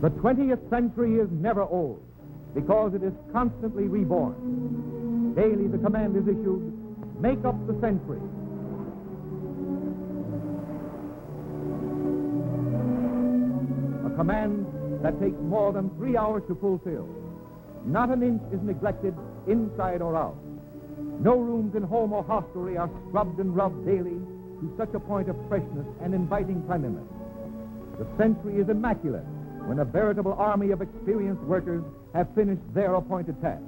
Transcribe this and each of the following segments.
The 20th century is never old because it is constantly reborn. Daily the command is issued, make up the century. A command that takes more than 3 hours to fulfill. Not an inch is neglected inside or out. No rooms in home or hostelry are scrubbed and rubbed daily to such a point of freshness and inviting cleanliness. The century is immaculate when a veritable army of experienced workers have finished their appointed task.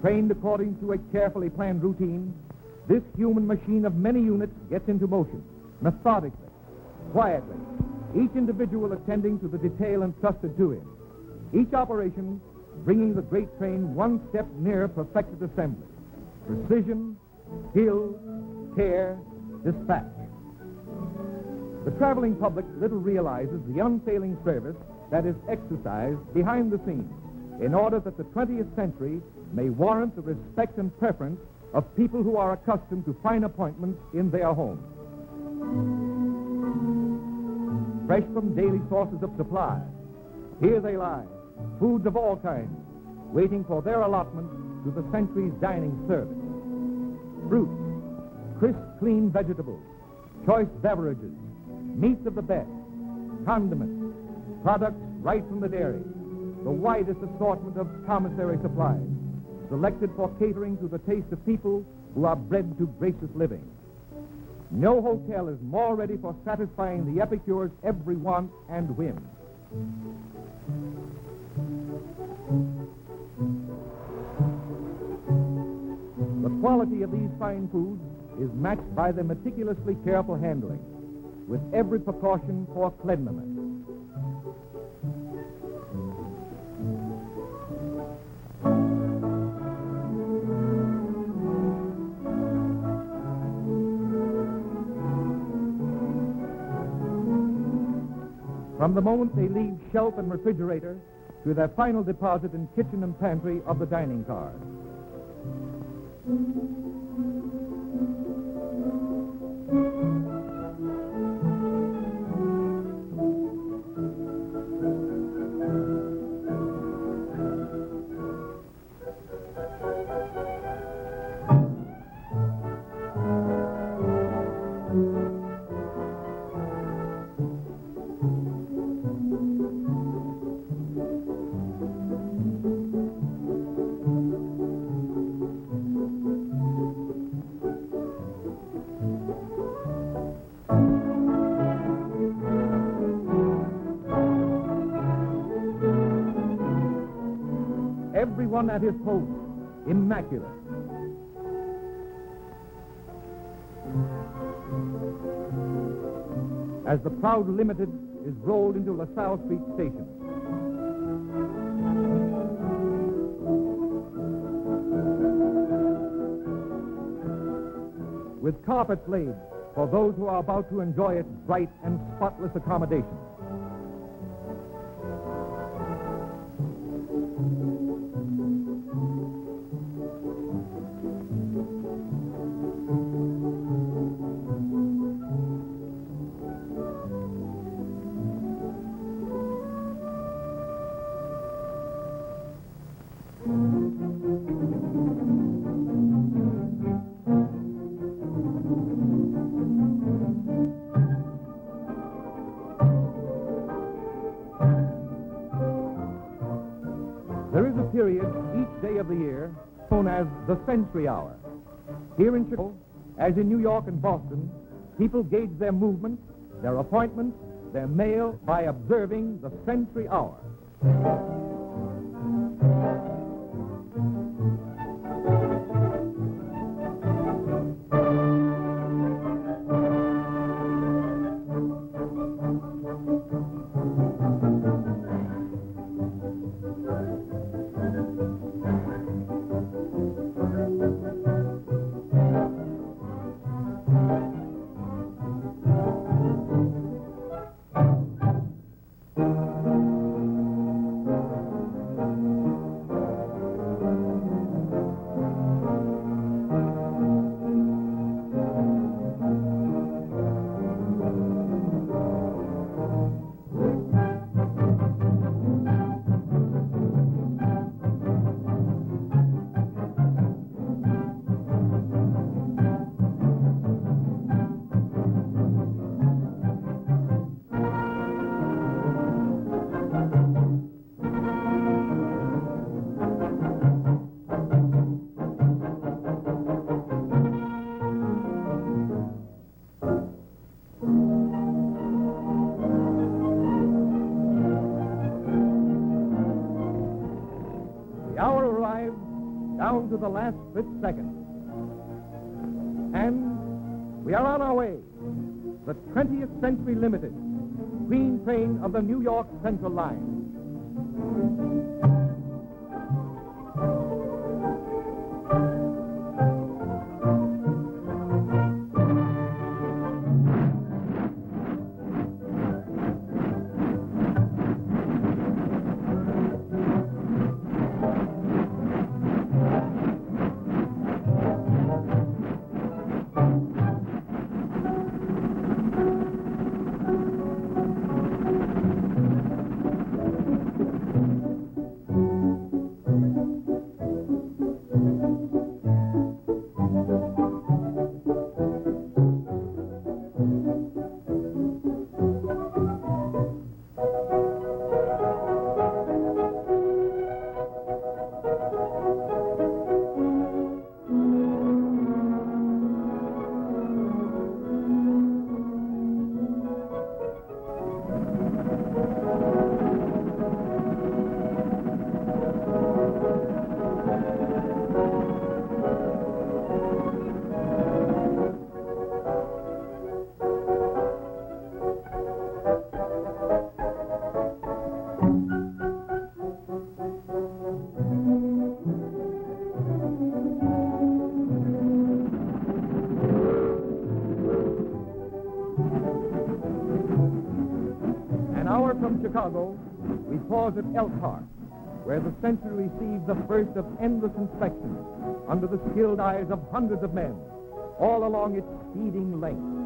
Trained according to a carefully planned routine, this human machine of many units gets into motion, methodically, quietly, each individual attending to the detail entrusted to him. Each operation bringing the great train one step nearer perfected assembly. Precision, skill, care, dispatch. The traveling public little realizes the unfailing service that is exercised behind the scenes in order that the 20th century may warrant the respect and preference of people who are accustomed to fine appointments in their homes. Fresh from daily sources of supply, here they lie, foods of all kinds, waiting for their allotment to the century's dining service. Fruits, crisp, clean vegetables, choice beverages, meats of the best, condiments, products right from the dairy, the widest assortment of commissary supplies, selected for catering to the taste of people who are bred to gracious living. No hotel is more ready for satisfying the epicure's every want and whim. The quality of these fine foods is matched by their meticulously careful handling, with every precaution for cleanliness. From the moment they leave shelf and refrigerator to their final deposit in kitchen and pantry of the dining car. Everyone at his post, immaculate. As the proud Limited is rolled into LaSalle Street Station. With carpets laid for those who are about to enjoy its bright and spotless accommodations. There is a period each day of the year known as the Century Hour. Here in Chicago, as in New York and Boston, people gauge their movements, their appointments, their mail by observing the Century Hour. the last split second. And we are on our way. The 20th Century Limited, green train of the New York Central Line. From Chicago, we pause at Elkhart, where the Century received the first of endless inspections under the skilled eyes of hundreds of men, all along its speeding length.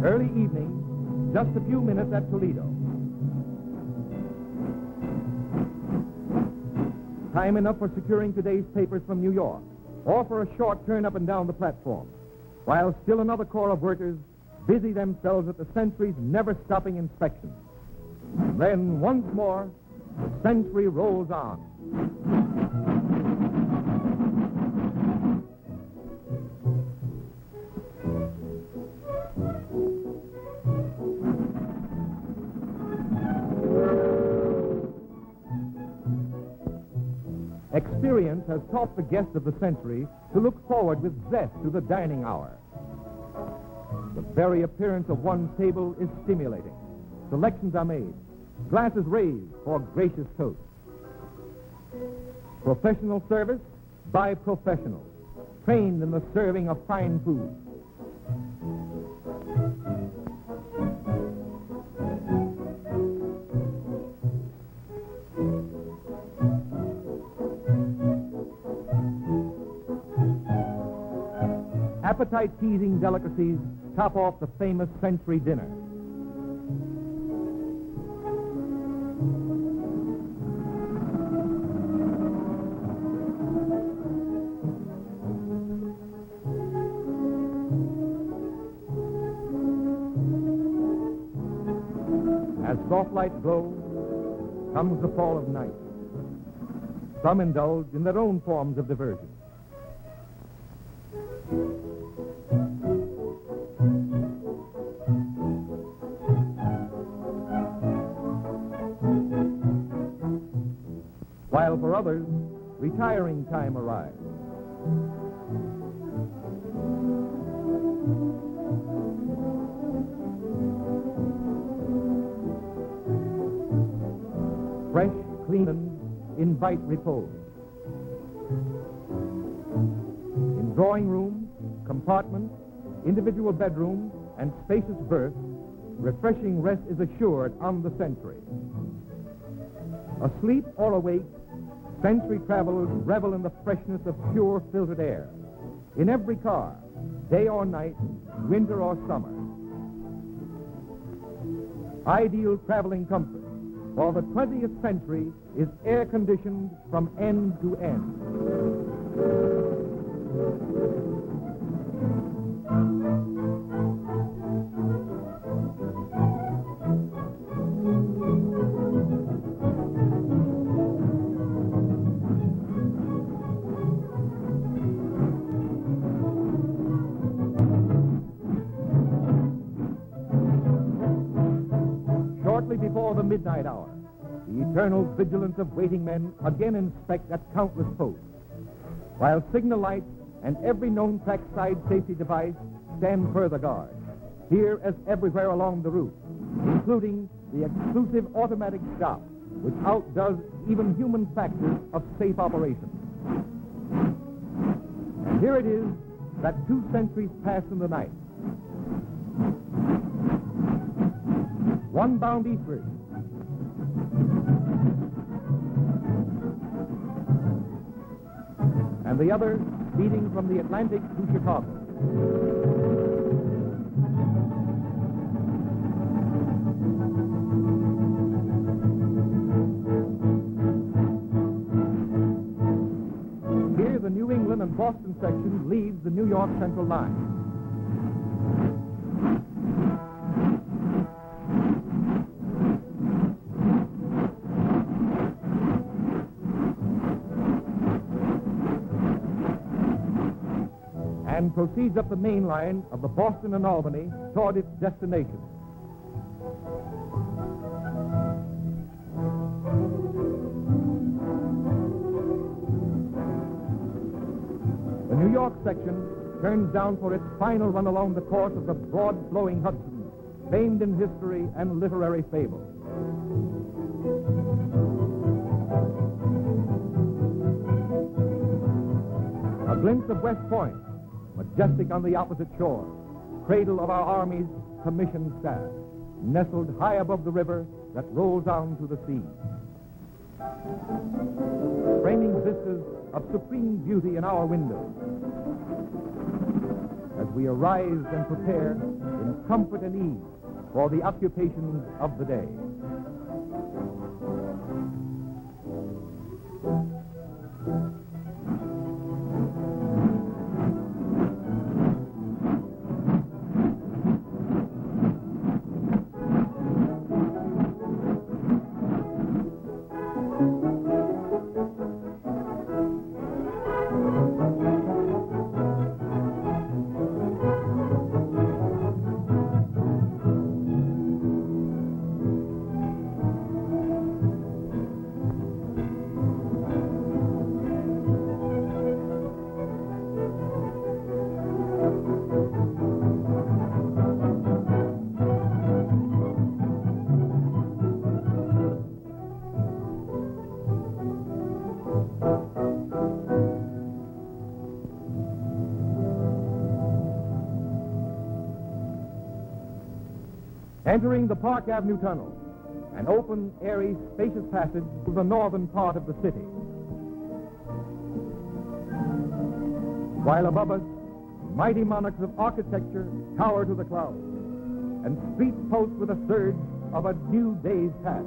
Early evening, just a few minutes at Toledo. Time enough for securing today's papers from New York, or for a short turn up and down the platform, while still another corps of workers busy themselves at the Century's never-stopping inspection. Then, once more, the Century rolls on. Experience has taught the guests of the Century to look forward with zest to the dining hour. The very appearance of one's table is stimulating. Selections are made, glasses raised for gracious toast. Professional service by professionals, trained in the serving of fine food. Appetite-teasing delicacies top off the famous Century dinner. As soft light glows, comes the fall of night. Some indulge in their own forms of diversion. While for others, retiring time arrives. Fresh, clean, and invite repose. In drawing rooms, compartments, individual bedrooms, and spacious berth, refreshing rest is assured on the Century. Asleep or awake, Century travelers revel in the freshness of pure filtered air. In every car, day or night, winter or summer. Ideal traveling comfort for the 20th century is air-conditioned from end to end. Shortly before the midnight hour, the eternal vigilance of waiting men again inspect at countless posts, while signal lights and every known trackside safety device stand further guard, here as everywhere along the route, including the exclusive automatic stop, which outdoes even human factors of safe operation. And here it is that 2 centuries pass in the night. One bound eastward, and the other speeding from the Atlantic to Chicago. Here, the New England and Boston section leaves the New York Central line. And proceeds up the main line of the Boston and Albany toward its destination. The New York section turns down for its final run along the course of the broad-flowing Hudson, famed in history and literary fable. A glimpse of West Point, majestic on the opposite shore, cradle of our Army's commissioned staff, nestled high above the river that rolls on to the sea. Framing vistas of supreme beauty in our windows, as we arise and prepare in comfort and ease for the occupations of the day. Entering the Park Avenue Tunnel, an open, airy, spacious passage to the northern part of the city. While above us, mighty monarchs of architecture tower to the clouds, and streets pulse with a surge of a new day's task.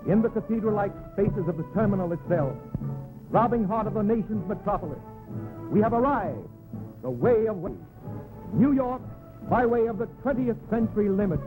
in the cathedral-like spaces of the terminal itself, throbbing heart of the nation's metropolis, we have arrived, the way of ways. New York, by way of the 20th century limits,